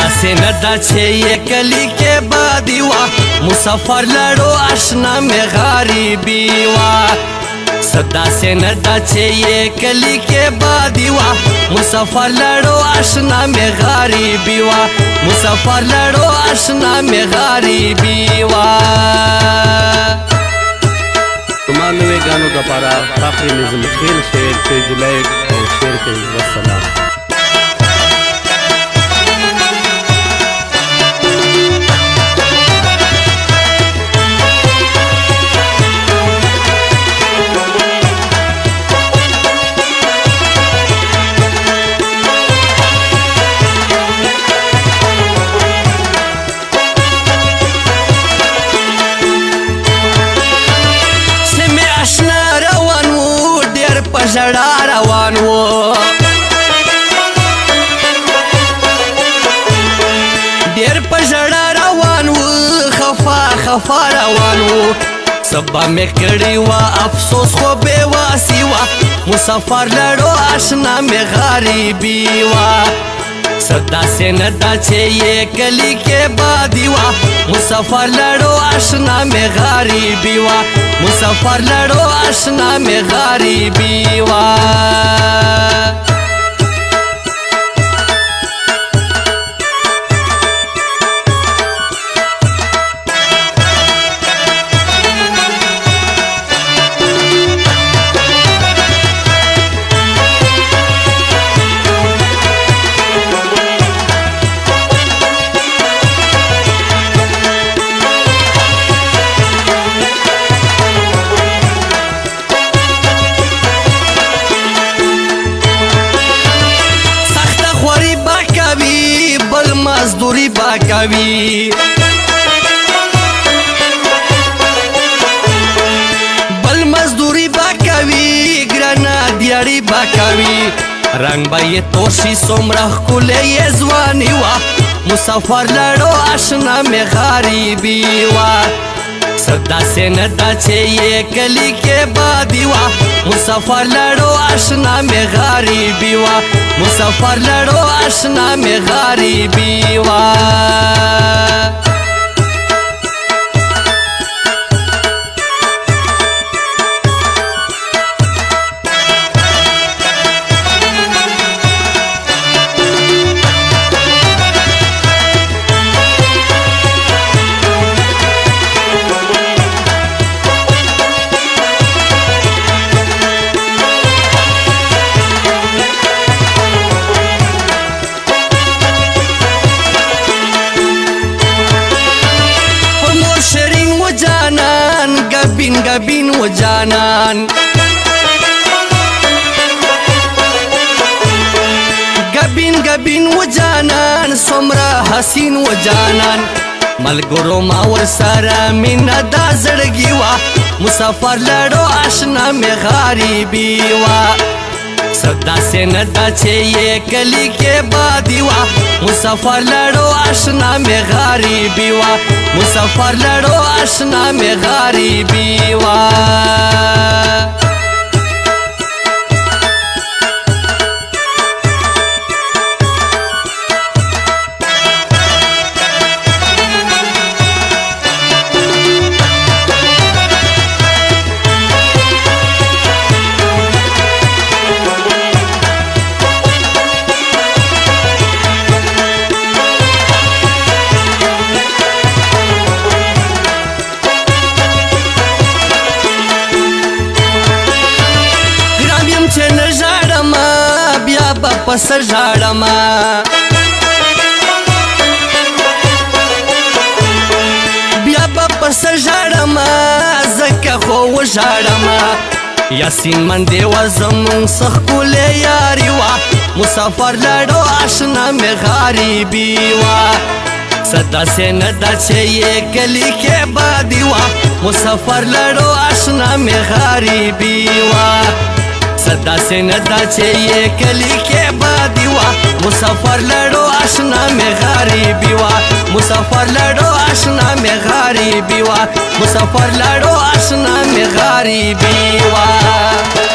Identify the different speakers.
Speaker 1: داسې نه ده چې یې کلي کې بادي وه مسافر لړو اشنا مې غریبي وه داسې نه ده چې یې کلي کې بادي وه مسافر لړو اشنا مې غریبي وه مسافر لړو اشنا مې غریبي وه
Speaker 2: زما نوې ګانو دپاره فخر نظم خیل شعر چې جولای او شعر کوي والسلام
Speaker 1: ژړا روان و ډېر په ژړا روان و خفا خفا روان و سبا مې کړې وه افسوس خو بې واسي وه مسافر لړو اشنا مې غریبي وه داسې نه ده چې یې کلي کې بادي وه مسافر لړو اشنا مې غریبي وه مسافر لړو اشنا مې غریبي وه مزدوری با کوي بل مزدوری با کوي ګرانه دیاړي با کوي رنگ به یې تور شي څومره ښکلی یې ځواني وه مسافر لړو اشنا مې غریبي وه داسې نه ده چې یې کلي کې بادي وه مسافر لړو اشنا مې غریبي وه مسافر لړو اشنا مې غریبي وه گبین گبین و جانان گبین گبین و جانان څومره حسین و جانان ملګرو ما ورسره مینه دا زړګي وه مسافر لړو اشنا مې غریبي وه داسې نه ده چې یې کلي کې بادي وه مسافر لړو اشنا مې غریبي وه مسافر لړو اشنا مې غریبي وه پس ژاړما بیا به پس ژاړما ځکه خو وژاړما یاسین من دې وه زمونږ څه ښکلې یاري وه مسافر لړو اشنا مې غریبي وه داسې نه ده چې یې کلي کې بادي وه مسافر لړو اشنا مې غریبي وه داسې نه ده چې یې کلي کې بادي وه مسافر لړو اشنا مې غریبي وه مسافر لړو اشنا مې غریبي وه مسافر لړو اشنا مې غریبي وه